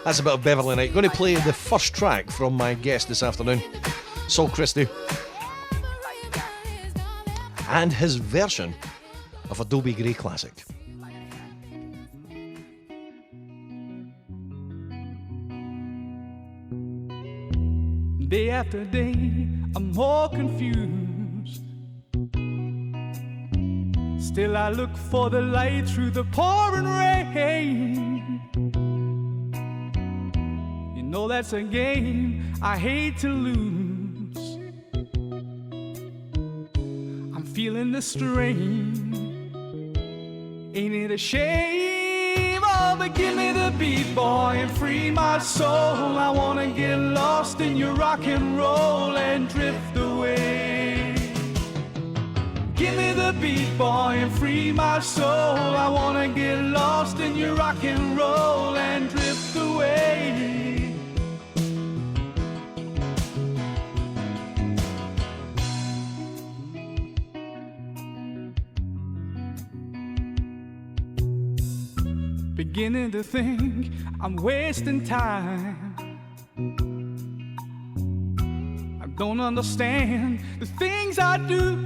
That's a bit of Beverly Knight. Going to play the first track from my guest this afternoon, Saul Christie, and his version of a Dobie Gray classic. Day after day, I'm more confused. Still I look for the light through the pouring rain. You know that's a game I hate to lose. I'm feeling the strain. Ain't it a shame? Oh, but give me the beat, boy, and free my soul. I wanna get lost in your rock and roll and drift away. Give me the beat, boy, and free my soul. I wanna get lost in your rock and roll and drift away. Beginning to think I'm wasting time. I don't understand the things I do.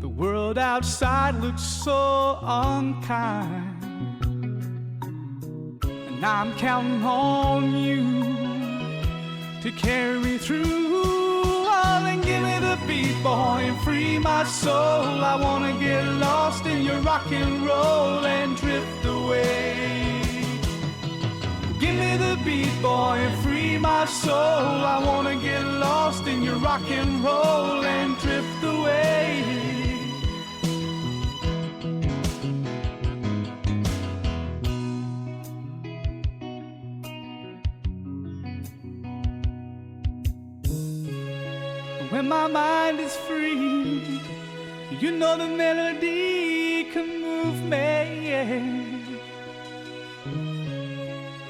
The world outside looks so unkind, and I'm counting on you to carry me through. Oh, then give me the beat, boy, and free my soul. I wanna get lost in your rock and roll and drift away. Give me the beat, boy, and free my soul. I wanna get lost in your rock and roll and drift away. When my mind is free, you know the melody can move me.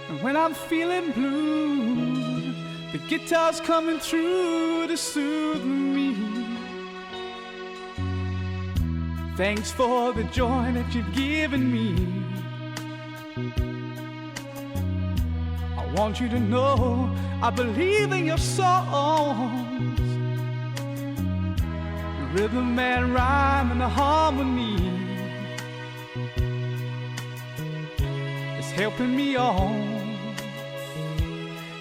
And when I'm feeling blue, the guitar's coming through to soothe me. Thanks for the joy that you've given me. I want you to know I believe in your songs. Rhythm and rhyme and the harmony is helping me on,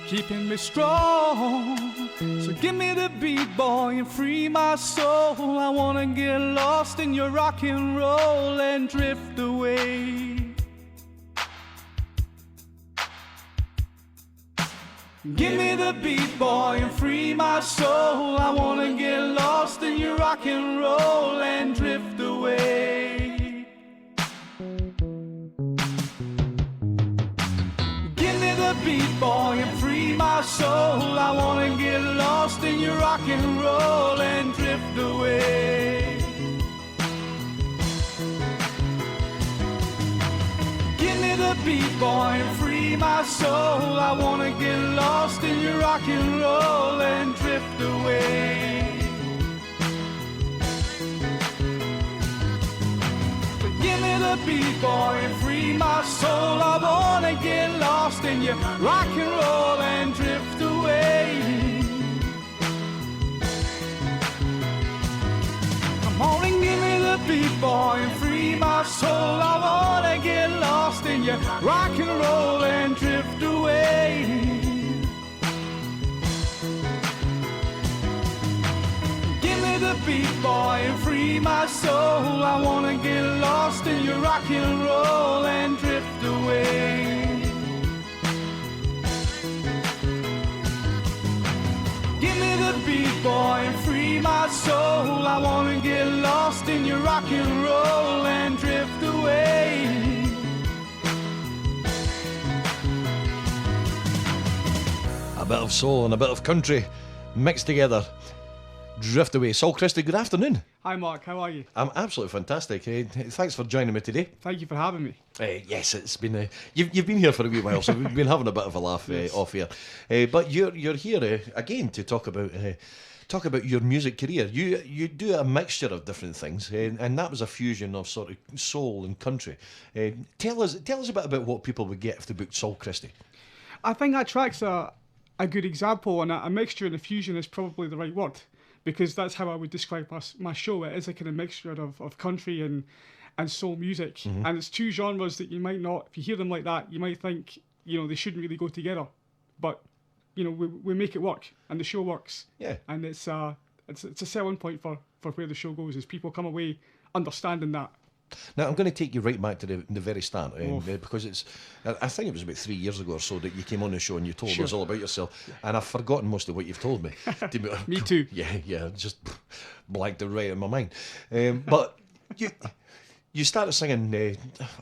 keeping me strong. So give me the beat, boy, and free my soul. I wanna get lost in your rock and roll and drift away. Give me the beat, boy, and free my soul. I wanna get lost in your rock and roll and drift away. Give me the beat, boy, and free my soul. I wanna get lost in your rock and roll and drift away. Give me the beat, boy, and free my soul. I wanna get lost in your rock and roll and drift away. But give me the beat, boy, and free my soul. I wanna get lost in your rock and roll and drift away. Come on and give me the beat, boy, and free my soul. I wanna get lost in your rock and roll and drift away. Give me the beat, boy, and free my soul. I wanna get lost in your rock and roll and drift away. Give me the beat, boy, and free my soul. I wanna get lost in your rock and roll and drift away. A bit of soul and a bit of country mixed together. Drift away. Saul Christie, good afternoon. Hi Mark, how are you? I'm absolutely fantastic. Thanks for joining me today. Thank you for having me. Yes, it's been. You've been here for a wee while, so we've been having a bit of a laugh Yes. off here. But you're here again to talk about talk about your music career. You do a mixture of different things, and that was a fusion of sort of soul and country. Tell us a bit about what people would get if they booked Saul Christie. I think that track's a good example, and a mixture and a fusion is probably the right word, because that's how I would describe my show. It is a kind of mixture of country and soul music, and it's two genres that you might not, if you hear them like that, you might think, they shouldn't really go together, but we make it work, and the show works. Yeah, and it's a selling point for where the show goes, is people come away understanding that. Now, I'm going to take you right back to the very start, because I think it was about 3 years ago or so that you came on the show and you told us all about yourself, and I've forgotten most of what you've told me. Me too. Yeah, just blanked it right in my mind. But you started singing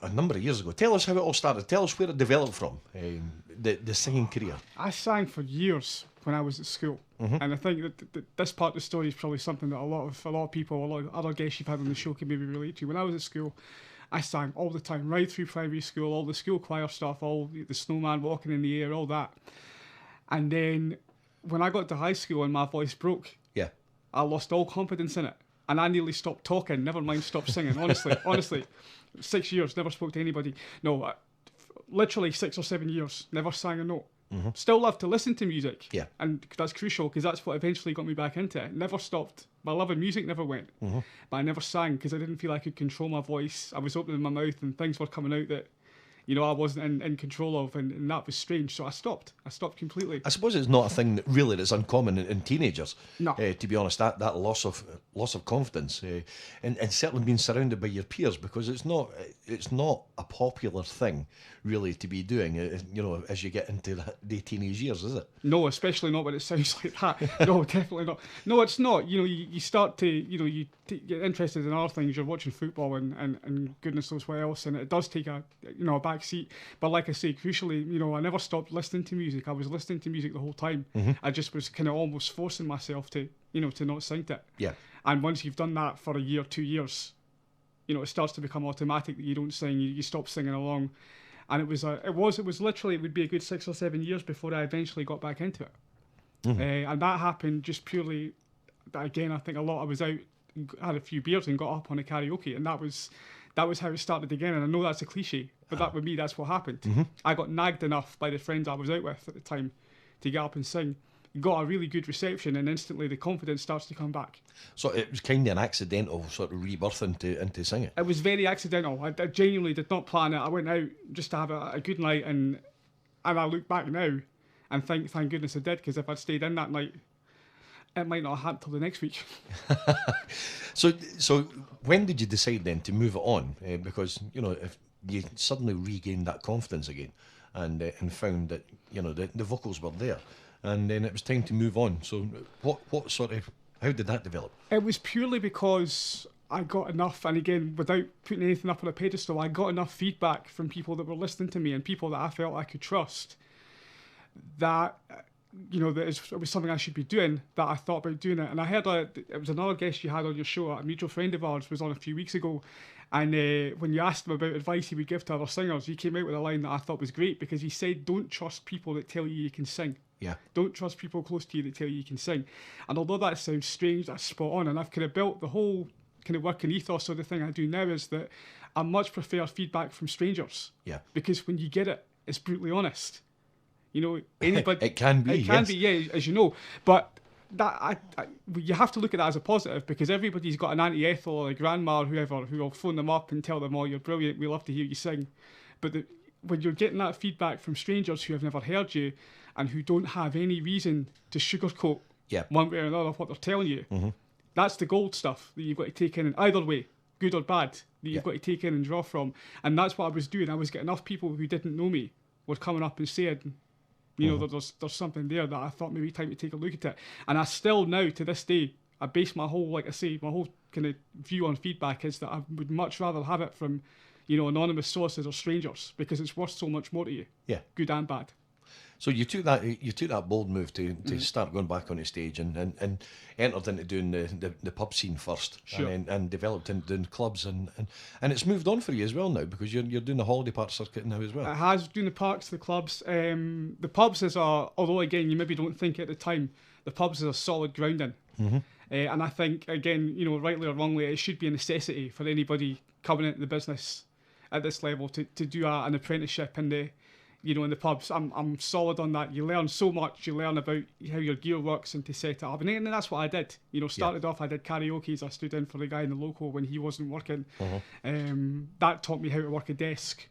a number of years ago. Tell us how it all started. Tell us where it developed from, the singing career. I sang for years when I was at school, and I think that this part of the story is probably something that a lot of people, a lot of other guests you've had on the show can maybe relate to. When I was at school, I sang all the time, right through primary school, all the school choir stuff, all the snowman walking in the air, all that. And then when I got to high school and my voice broke, I lost all confidence in it. And I nearly stopped talking, never mind stopped singing. Honestly, 6 years, never spoke to anybody. No, literally 6 or 7 years, never sang a note. Still love to listen to music, and that's crucial, because that's what eventually got me back into it. Never stopped. My love of music never went, but I never sang because I didn't feel I could control my voice. I was opening my mouth and things were coming out that I wasn't in control of, and that was strange. So I stopped completely. I suppose it's not a thing that's uncommon in teenagers. No. To be honest, that loss of confidence, and certainly being surrounded by your peers, because it's not a popular thing really to be doing, as you get into the teenage years, is it? No, especially not when it sounds like that. No, definitely not. No, it's not. You start to, you get interested in other things. You're watching football and goodness knows what else, and it does take a back seat. But like I say, crucially, I never stopped listening to music. I was listening to music the whole time. I just was kind of almost forcing myself to not sing it. Yeah. And once you've done that for a year, 2 years, it starts to become automatic that you don't sing. You stop singing along. And it was literally, it would be a good 6 or 7 years before I eventually got back into it. And that happened just purely, again, I think I was out, had a few beers and got up on a karaoke, and that was how it started again. And I know that's a cliche, but that with me, that's what happened. I got nagged enough by the friends I was out with at the time to get up and sing. Got a really good reception, and instantly the confidence starts to come back. So it was kind of an accidental sort of rebirth into singing. It was very accidental. I genuinely did not plan it. I went out just to have a good night, and I look back now and think, thank goodness I did, because if I'd stayed in that night, it might not have happened till the next week. So when did you decide then to move it on? Because if you suddenly regained that confidence again, and found that the vocals were there, and then it was time to move on. So what sort of, how did that develop? It was purely because I got enough, and again, without putting anything up on a pedestal, I got enough feedback from people that were listening to me and people that I felt I could trust, that that it was something I should be doing, that I thought about doing it. And I heard it was another guest you had on your show, a mutual friend of ours was on a few weeks ago, and when you asked him about advice he would give to other singers, he came out with a line that I thought was great, because he said, don't trust people that tell you can sing. Yeah. Don't trust people close to you that tell you can sing. And although that sounds strange, that's spot on. And I've kind of built the whole kind of working ethos of the thing I do now is that I much prefer feedback from strangers. Yeah. Because when you get it, it's brutally honest. Anybody. It can be. It can be, yeah, as you know. But that you have to look at that as a positive, because everybody's got an Auntie Ethel or a grandma or whoever who will phone them up and tell them, oh, you're brilliant, we love to hear you sing. But when you're getting that feedback from strangers who have never heard you and who don't have any reason to sugarcoat one way or another what they're telling you, that's the gold stuff that you've got to take in either way, good or bad, that you've got to take in and draw from. And that's what I was doing. I was getting enough people who didn't know me were coming up and saying, there's something there that I thought maybe time to take a look at it. And I still now, to this day, I base my whole, like I say, my whole kind of view on feedback is that I would much rather have it from, anonymous sources or strangers, because it's worth so much more to you. Yeah. Good and bad. So you took that bold move to start going back on the stage and entered into doing the pub scene first, sure. and developed into doing clubs and it's moved on for you as well now, because you're doing the holiday park circuit now as well. It has, doing the parks, the clubs. The pubs although again you maybe don't think at the time, the pubs is a solid grounding. And I think, again, you know, rightly or wrongly, it should be a necessity for anybody coming into the business at this level to do an apprenticeship in the, you know, in the pubs. I'm solid on that. You learn so much. You learn about how your gear works and to set it up. And that's what I did. You know, started off, I did karaoke. I stood in for the guy in the local when he wasn't working. That taught me how to work a desk,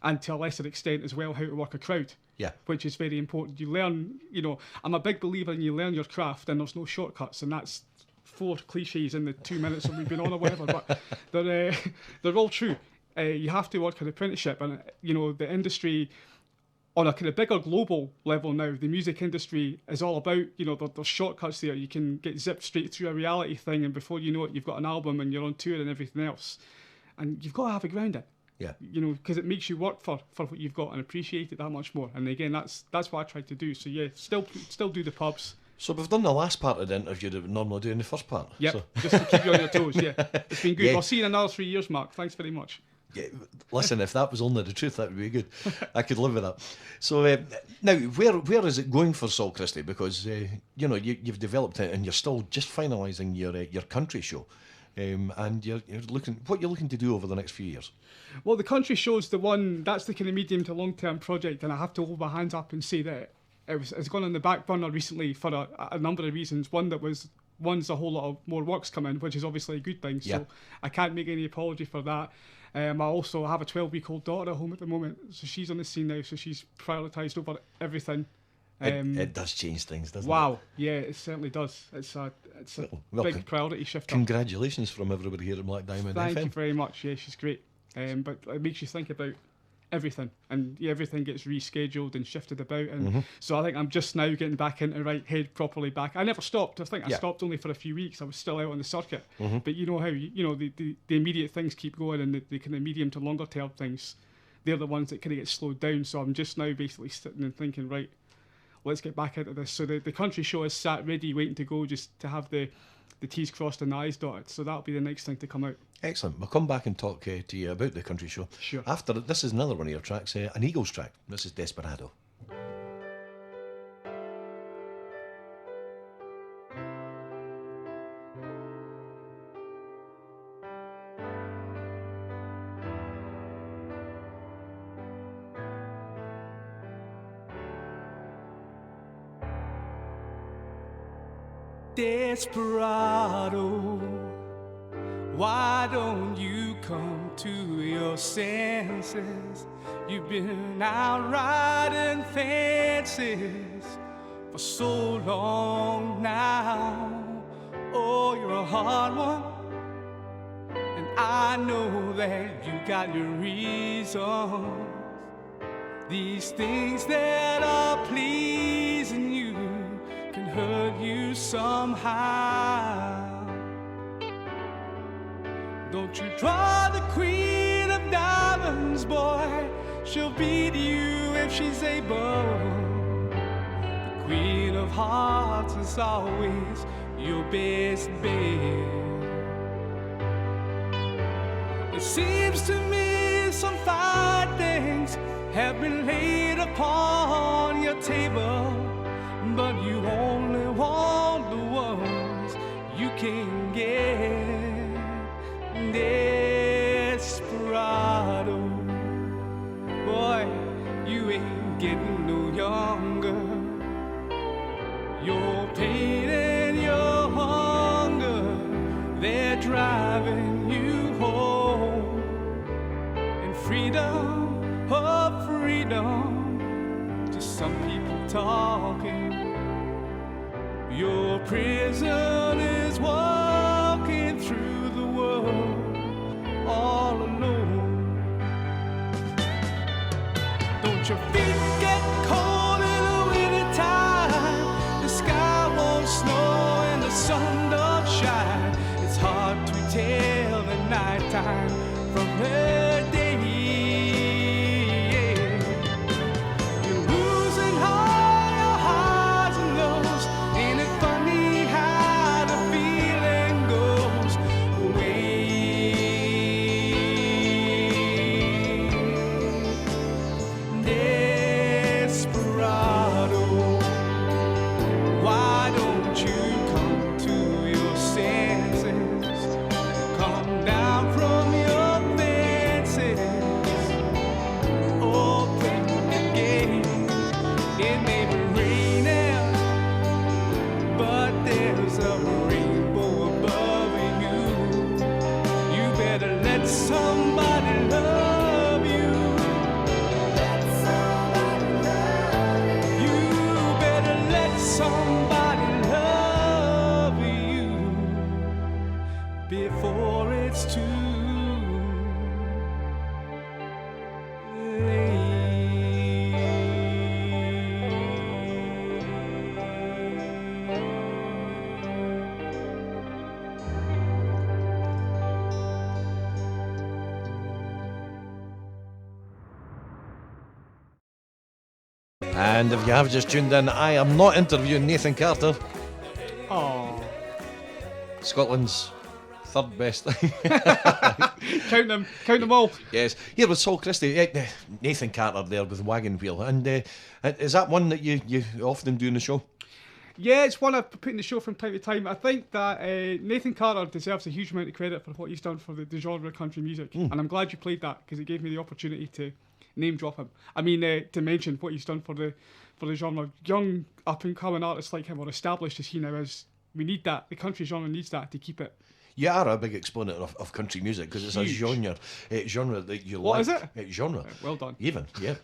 and to a lesser extent as well, how to work a crowd. Yeah. Which is very important. You learn, you know, I'm a big believer in you learn your craft and there's no shortcuts, and that's 4 cliches in the 2 minutes that we've been on or whatever, but they're all true. You have to work an apprenticeship, and, you know, the industry on a kind of bigger global level now, the music industry is all about, you know, there's shortcuts there. You can get zipped straight through a reality thing, and before you know it, you've got an album and you're on tour and everything else. And you've got to have a grounding. Yeah. You know, because it makes you work for what you've got and appreciate it that much more. And again, that's what I tried to do. So yeah, still do the pubs. So we've done the last part of the interview that we normally do in the first part. Yeah, So. just to keep you on your toes. Yeah, it's been good. Yeah. I'll see you in another 3 years, Mark. Thanks very much. Yeah, listen, if that was only the truth, that would be good. I could live with that. So now, where is it going for Saul Christie? Because you know, you've developed it, and you're still just finalising your country show, and you're looking what you're looking to do over the next few years. Well, the country show's the one that's the kind of medium to long term project, and I have to hold my hands up and say that it's gone on the back burner recently for a number of reasons. One's a whole lot of more work's come in, which is obviously a good thing. So I can't make any apology for that. I also have a 12-week-old daughter at home at the moment, so she's on the scene now, so she's prioritised over everything. It does change things, doesn't it? Wow, yeah, it certainly does. It's a big priority shift. Congratulations from everybody here at Black Diamond FM. Thank you very much. Yeah, she's great. But it makes you think about everything, and everything gets rescheduled and shifted about, and so I think I'm just now getting back into head properly back. I never stopped. I think I stopped only for a few weeks. I was still out on the circuit, but you know how the immediate things keep going, and the kind of medium to longer term things, they're the ones that kind of get slowed down. So I'm just now basically sitting and thinking, right, let's get back into this. So the country show is sat ready, waiting to go, just to have the T's crossed and the I's dotted. So that'll be the next thing to come out. Excellent. We'll come back and talk to you about the country show. Sure. After this is another one of your tracks, an Eagles track. This is Desperado. Desperado, why don't you come to your senses? You've been out riding fences for so long now. Oh, you're a hard one, and I know that you got your reasons. These things that are pleasing you can hurt you somehow. Don't you draw the queen of diamonds, boy. She'll beat you if she's able. The queen of hearts is always your best bet. It seems to me some fine things have been laid upon your table, but you only want the ones you can get. Desperado, boy, you ain't getting no younger. Your pain and your hunger, they're driving you home. And freedom, oh freedom, just some people talking. Your prison is walking through the world all alone. Don't your feet get cold in the winter time? The sky won't snow and the sun don't shine. It's hard to tell the nighttime from the day. You're losing all your highs and lows. Ain't it funny how the feeling goes away? Desperado, And if you have just tuned in, I am not interviewing Nathan Carter, Oh, Scotland's third best. count them all. Yes, here with Saul Christie, Nathan Carter there with Wagon Wheel. And is that one that you often do in the show? Yeah, it's one I've put in the show from time to time. I think that Nathan Carter deserves a huge amount of credit for what he's done for the genre of country music. And I'm glad you played that because it gave me the opportunity to name drop him. I mean, to mention what he's done for the genre. Young up and coming artists like him, or established as he now is, we need that. The country genre needs that to keep it. You are a big exponent of country music because it's a genre that you like. What is it? Genre. Well done. Even, yeah.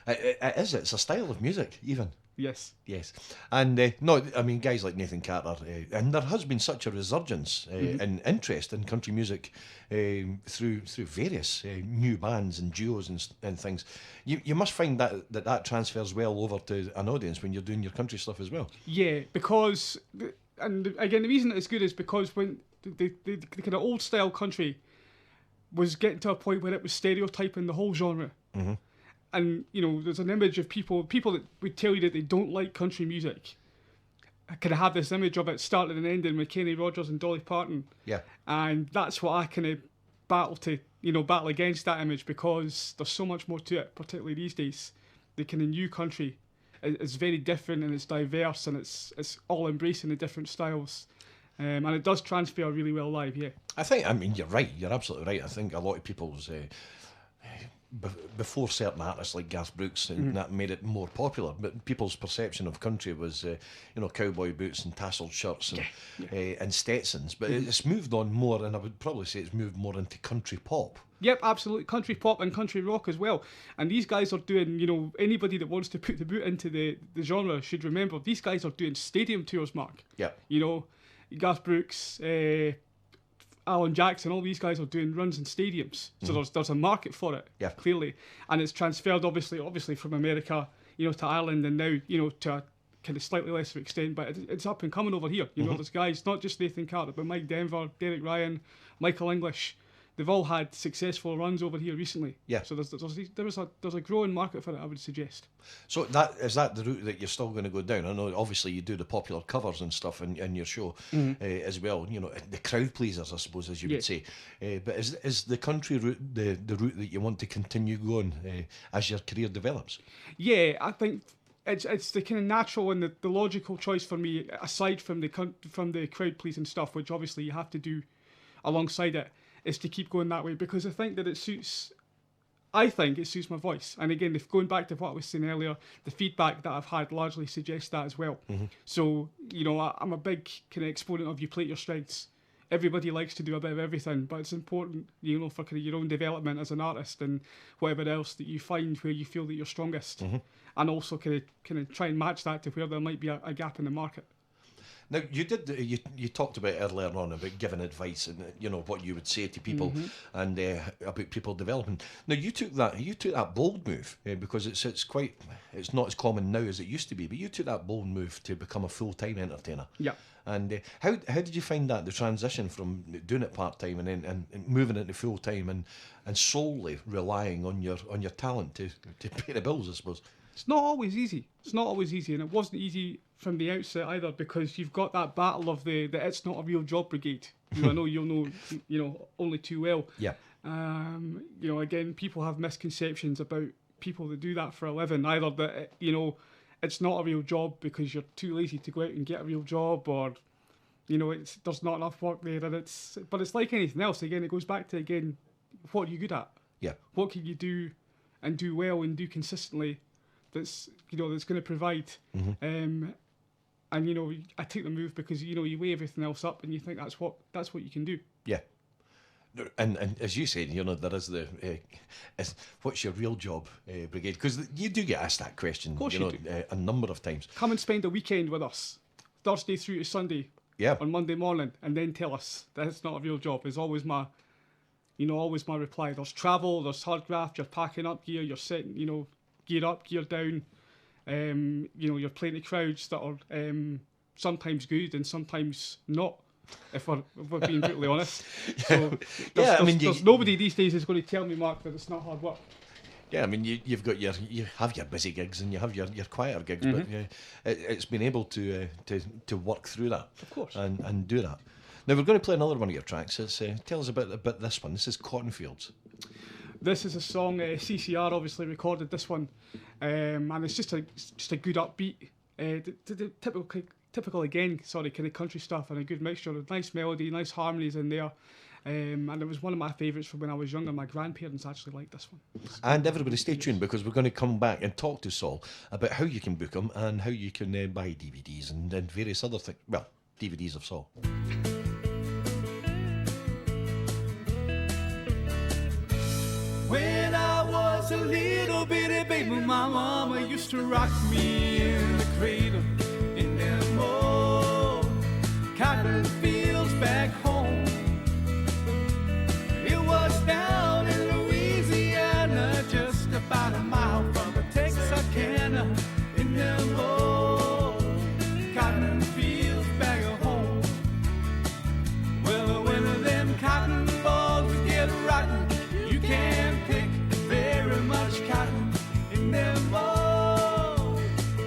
It is. It's a style of music, even. Yes. Yes. And no, I mean, guys like Nathan Carter, and there has been such a resurgence in interest in country music through various new bands and duos and things. You must find that transfers well over to an audience when you're doing your country stuff as well. Yeah, because, and again, the reason it's good is because when the kind of old style country was getting to a point where it was stereotyping the whole genre. Mm-hmm. And, you know, there's an image of people that would tell you that they don't like country music. I kind of have this image of it starting and ending with Kenny Rogers and Dolly Parton. Yeah. And that's what I kind of battle against that image, because there's so much more to it, particularly these days. The kind of new country is very different, and it's diverse, and it's all embracing the different styles. And it does transfer really well live, yeah. I mean, you're right. You're absolutely right. I think a lot of people's... before certain artists like Garth Brooks and that made it more popular, but people's perception of country was cowboy boots and tasselled shirts and Stetsons, but it's moved on more, and I would probably say it's moved more into country pop. Yep, absolutely. Country pop and country rock as well. And these guys are doing, anybody that wants to put the boot into the genre should remember, these guys are doing stadium tours, Mark. Yeah. Garth Brooks, Alan Jackson, all these guys are doing runs in stadiums. So there's a market for it, clearly. And it's transferred, obviously from America, to Ireland, and now, to a kind of slightly lesser extent, but it's up and coming over here. There's guys, not just Nathan Carter, but Mike Denver, Derek Ryan, Michael English. They've all had successful runs over here recently. Yeah. So there's a growing market for it, I would suggest. So is that the route that you're still going to go down? I know obviously you do the popular covers and stuff in your show as well. The crowd pleasers, I suppose, as you would say. But is the country route the route that you want to continue going as your career develops? Yeah, I think it's the kind of natural and the logical choice for me, aside from the crowd pleasing stuff, which obviously you have to do alongside it, is to keep going that way, because I think it suits my voice. And again, if going back to what I was saying earlier, the feedback that I've had largely suggests that as well. Mm-hmm. So, I'm a big kind of exponent of you play to your strengths. Everybody likes to do a bit of everything, but it's important, for kind of your own development as an artist and whatever else, that you find where you feel that you're strongest, and also kind of try and match that to where there might be a gap in the market. Now, you talked about earlier on about giving advice and what you would say to people and about people developing. Now, you took that bold move because it's not as common now as it used to be. But you took that bold move to become a full-time entertainer. Yeah. And how did you find that, the transition from doing it part-time and moving into full-time and solely relying on your talent to pay the bills, I suppose? It's not always easy. And it wasn't easy from the outset either, because you've got that battle of the it's not a real job brigade, who I know you'll know only too well. Yeah. Again, people have misconceptions about people that do that for a living. Either that it's not a real job because you're too lazy to go out and get a real job, or there's not enough work there, and but it's like anything else. Again, it goes back to what are you good at? Yeah. What can you do and do well and do consistently? That's going to provide. And I take the move because you weigh everything else up and you think that's what you can do. Yeah. And as you said, there is what's your real job, brigade? Because you do get asked that question, of course you do. A number of times. Come and spend a weekend with us, Thursday through to Sunday. Yeah. On Monday morning, and then tell us that it's not a real job. Is always my reply. There's travel, there's hard graft. You're packing up gear. You're setting, gear up, gear down. You're playing to crowds that are sometimes good and sometimes not, if we're being brutally honest. So there's nobody these days is going to tell me, Mark, that it's not hard work. Yeah, I mean, you have your busy gigs and you have your quieter gigs, but it's been able to work through that, Of course. and do that. Now we're going to play another one of your tracks. It's, tell us about this one. This is Cornfields. This is a song CCR obviously recorded this one, and it's just a good upbeat, the typical again, sorry, kind of country stuff, and a good mixture of nice melody, nice harmonies in there. And it was one of my favourites from when I was younger. My grandparents actually liked this one. And everybody stay tuned, because we're going to come back and talk to Saul about how you can book him and how you can buy DVDs and various other things. Well, DVDs of Saul. When I was a little bitty baby, my mama used to rock me in the cradle in them old cotton fields back home. It was down in Louisiana, just about a mile from the Texarkana, in them old cotton fields back home. Well, when them cotton balls get rotten, you can't pick very much cotton in them old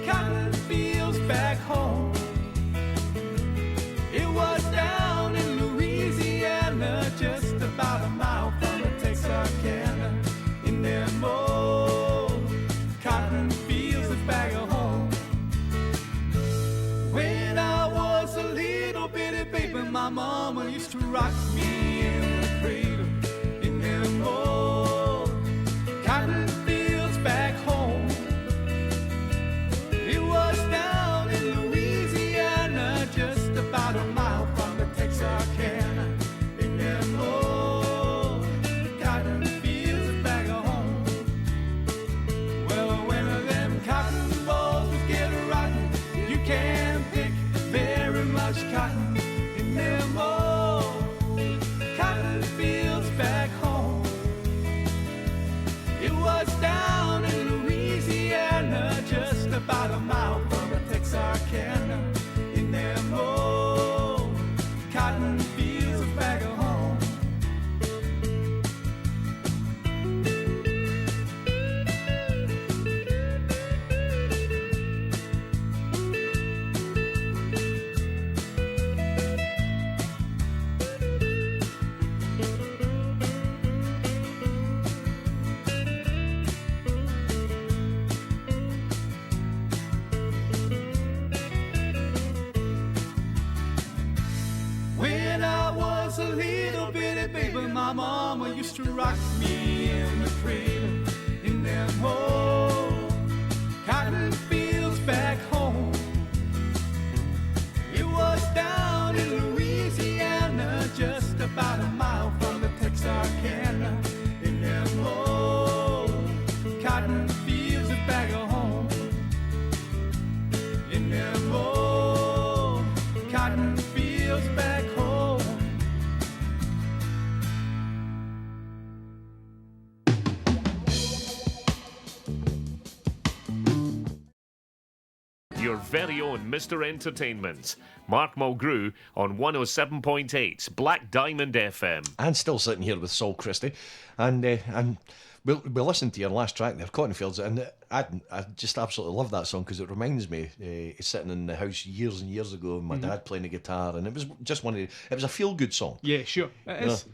cotton fields back home. It was down in Louisiana, just about a mile from the Texarkana, in them old cotton fields back home. When I was a little bitty baby, my mama used to rock me in the cradle in them old cotton fields back home. It was down in Louisiana, just about a mile from the Texarkana, in them old cotton fields back home. Well, when them cotton balls would get rotten, you can't pick very much cotton in them old cotton fields back home. It was down in Louisiana, just about a mile from the Texarkana, in them old cotton fields back home. When I was a little bitty baby, my mama used to rock me in the cradle in them old cotton fields back home. It was down in Louisiana, just about a mile from the Texarkana, in them old cotton fields back home. In them old cotton fields back home. Your very own Mr. Entertainment. Mark Mulgrew on 107.8 Black Diamond FM. And still sitting here with Saul Christie, and we'll listen to your last track there, Cottonfields, and I just absolutely love that song, because it reminds me sitting in the house years and years ago, my dad playing the guitar, and it was just it was a feel good song. Yeah, sure, it is.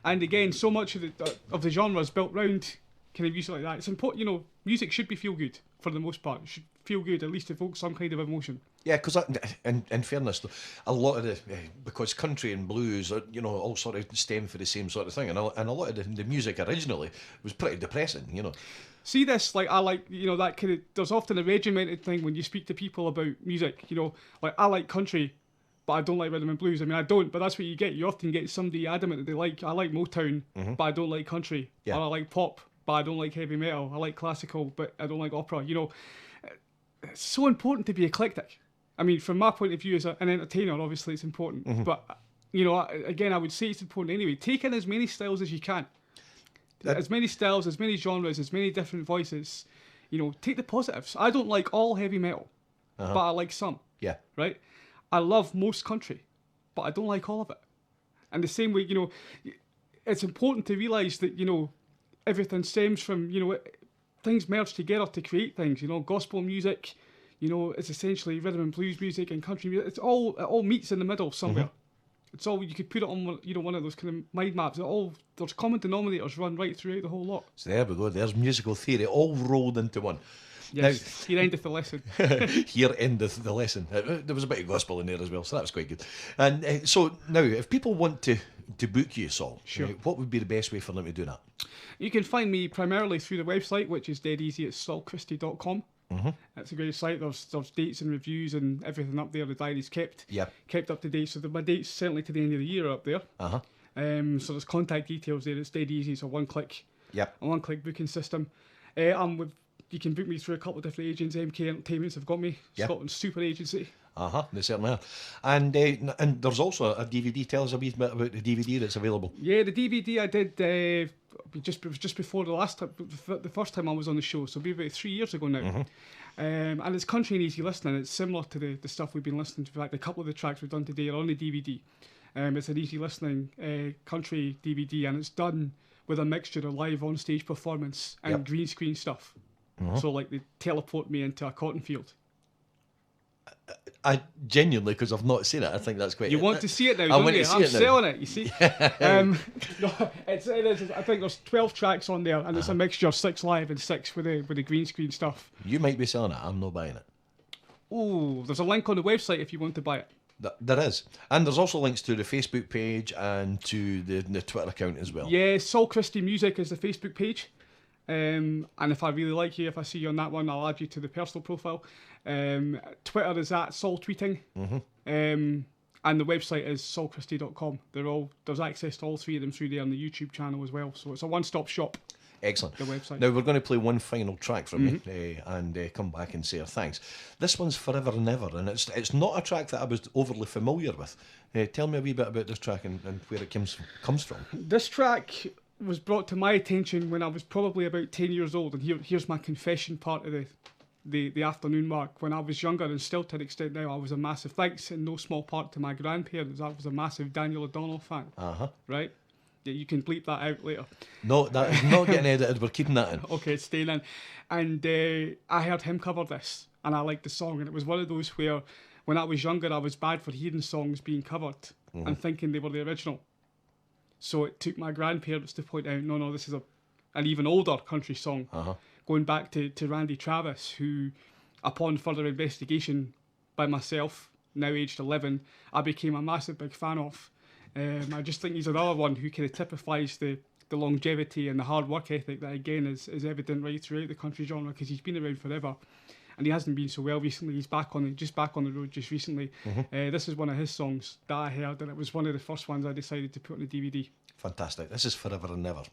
And again, so much of the genre is built round kind of music like that. It's important, music should be feel good for the most part. It should feel good, at least evoke some kind of emotion. Yeah, because in fairness, though, a lot of because country and blues are, all sort of stem for the same sort of thing, and a lot of the music originally was pretty depressing, See this, I like, that kind of, there's often a regimented thing when you speak to people about music, like I like country, but I don't like rhythm and blues. I mean, I don't, but that's what you get. You often get somebody adamant that I like Motown, but I don't like country. Yeah. Or I like pop, but I don't like heavy metal. I like classical, but I don't like opera. It's so important to be eclectic. I mean, from my point of view as an entertainer, obviously it's important. But, again, I would say it's important anyway. Take in as many styles as you can. As many styles, as many genres, as many different voices. Take the positives. I don't like all heavy metal, but I like some. Yeah. Right? I love most country, but I don't like all of it. And the same way, it's important to realise that, everything stems from, things merge together to create things. You know, gospel music, you know, it's essentially rhythm and blues music and country music. It all meets in the middle somewhere. It's all, you could put it on, you know, one of those kind of mind maps. There's common denominators run right throughout the whole lot. So there we go. There's musical theory all rolled into one. Yes, here endeth the lesson. Here endeth the lesson. There was a bit of gospel in there as well, so that was quite good. And so now, if people want to book you, Saul, Sure. what would be the best way for them to do that? You can find me primarily through the website, which is dead easy. It's saulchristie.com. It's a great site. There's dates and reviews and everything up there. The diary's kept up to date. So my dates certainly to the end of the year are up there. So there's contact details there. It's dead easy. It's a one-click booking system. You can book me through a couple of different agents. MK Entertainments have got me. Scotland's super agency. They certainly are. And there's also a DVD. Tell us a wee bit about the DVD that's available. Yeah, the DVD I did it was just before the first time I was on the show, so it'll be about 3 years ago now. And it's country and easy listening. It's similar to the stuff we've been listening to. In fact, a couple of the tracks we've done today are on the DVD. It's an easy listening country DVD, and it's done with a mixture of live on stage performance and green screen stuff. So like they teleport me into a cotton field. I genuinely, because I've not seen it, I think that's quite. You want to see it now, I don't want you? to see I'm it now. selling it, you see. No, it is. I think there's 12 tracks on there, and it's a mixture of 6 live and 6 with the green screen stuff. You might be selling it. I'm not buying it. Oh, there's a link on the website if you want to buy it. There is, and there's also links to the Facebook page and to the Twitter account as well. Yeah, Saul Christie Music is the Facebook page. And if I really like you, if I see you on that one, I'll add you to the personal profile. Twitter is at Saul Tweeting. And the website is saulchristie.com. There's access to all 3 of them through there on the YouTube channel as well. So it's a one-stop shop. Excellent. The website. Now we're going to play one final track from you and come back and say our thanks. This one's Forever and Ever, and it's not a track that I was overly familiar with. Tell me a wee bit about this track and where it comes from. This track was brought to my attention when I was probably about 10 years old, and here's my confession part of the afternoon mark. When I was younger, and still to an extent now, I was a massive, thanks in no small part to my grandparents, I was a massive Daniel O'Donnell fan. Right? Yeah, you can bleep that out later. No, that is not getting edited. We're keeping that in. Okay, it's staying in. And I heard him cover this, and I liked the song, and it was one of those where, when I was younger, I was bad for hearing songs being covered and thinking they were the original. So it took my grandparents to point out, no, this is an even older country song, going back to Randy Travis, who, upon further investigation by myself, now aged 11, I became a massive big fan of. I just think he's another one who kind of typifies the longevity and the hard work ethic that, again, is evident right throughout the country genre, because he's been around forever. And he hasn't been so well recently. He's back on the road just recently. This is one of his songs that I heard, and it was one of the first ones I decided to put on the DVD. Fantastic. This is Forever and Ever.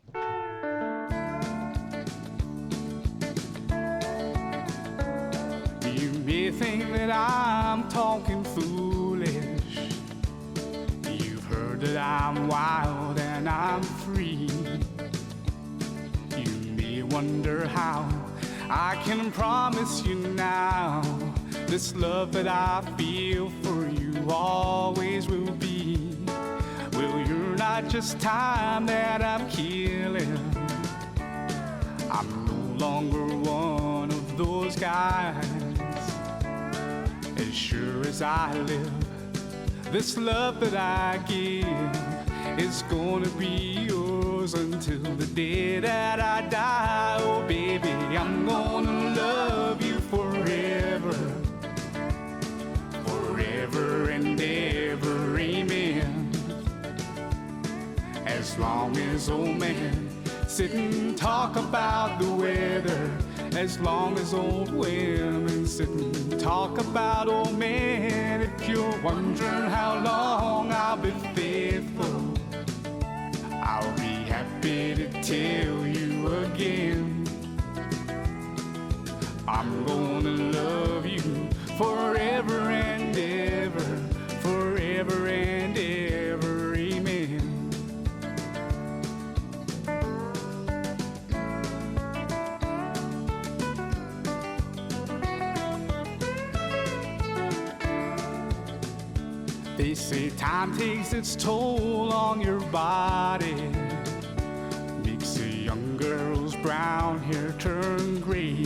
You may think that I'm talking foolish. You've heard that I'm wild and I'm free. You may wonder how I can promise you now this love that I feel for you always will be. Well, you're not just time that I'm killing. I'm no longer one of those guys. As sure as I live, this love that I give is gonna be yours until the day that I die. Oh baby, I'm gonna love you forever, forever and ever, amen. As long as old men sit and talk about the weather, as long as old women sit and talk about old men. If you're wondering how long I'll be faithful, I'll be happy to tell you again. I'm gonna love you forever and ever, forever and ever, amen. They say time takes its toll on your body, makes a young girl's brown hair turned gray.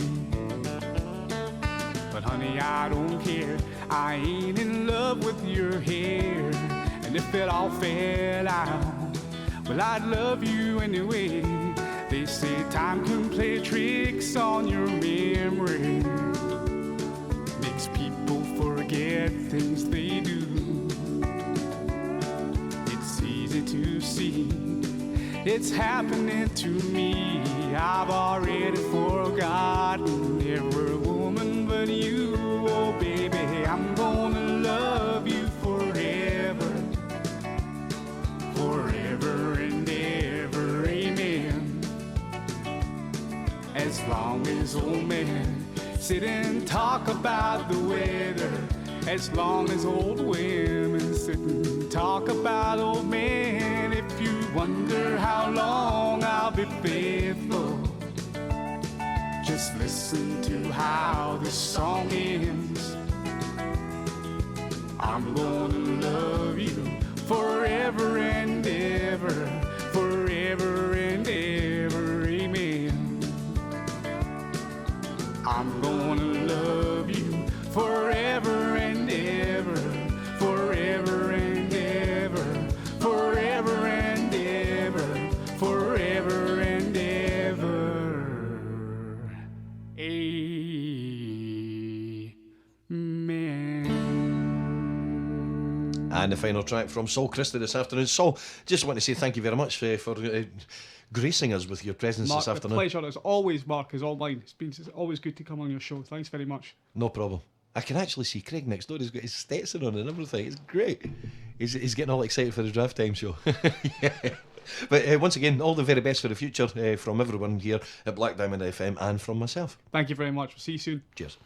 But honey, I don't care, I ain't in love with your hair. And if it all fell out, well, I'd love you anyway. They say time can play tricks on your memory, makes people forget things they do. It's easy to see, it's happening to me. I've already forgotten every woman but you. Oh baby, I'm gonna love you forever, forever and ever, amen. As long as old men sit and talk about the weather, as long as old women sit and talk about old men. If you wonder how long I'll be faithful, just listen to how this song ends. I'm gonna love you forever and ever, forever and ever, amen. I'm gonna love you forever and ever, forever and ever, forever and ever, forever and ever, amen. And the final track from Saul Christie this afternoon. Saul, just want to say thank you very much for gracing us with your presence Mark, this the afternoon. pleasure as always, Mark, is all mine. It's always good to come on your show. Thanks very much. No problem. I can actually see Craig next door. He's got his Stetson on and everything. It's great. He's getting all excited for the draft time show. Yeah. But once again, all the very best for the future from everyone here at Black Diamond FM and from myself. Thank you very much. We'll see you soon. Cheers.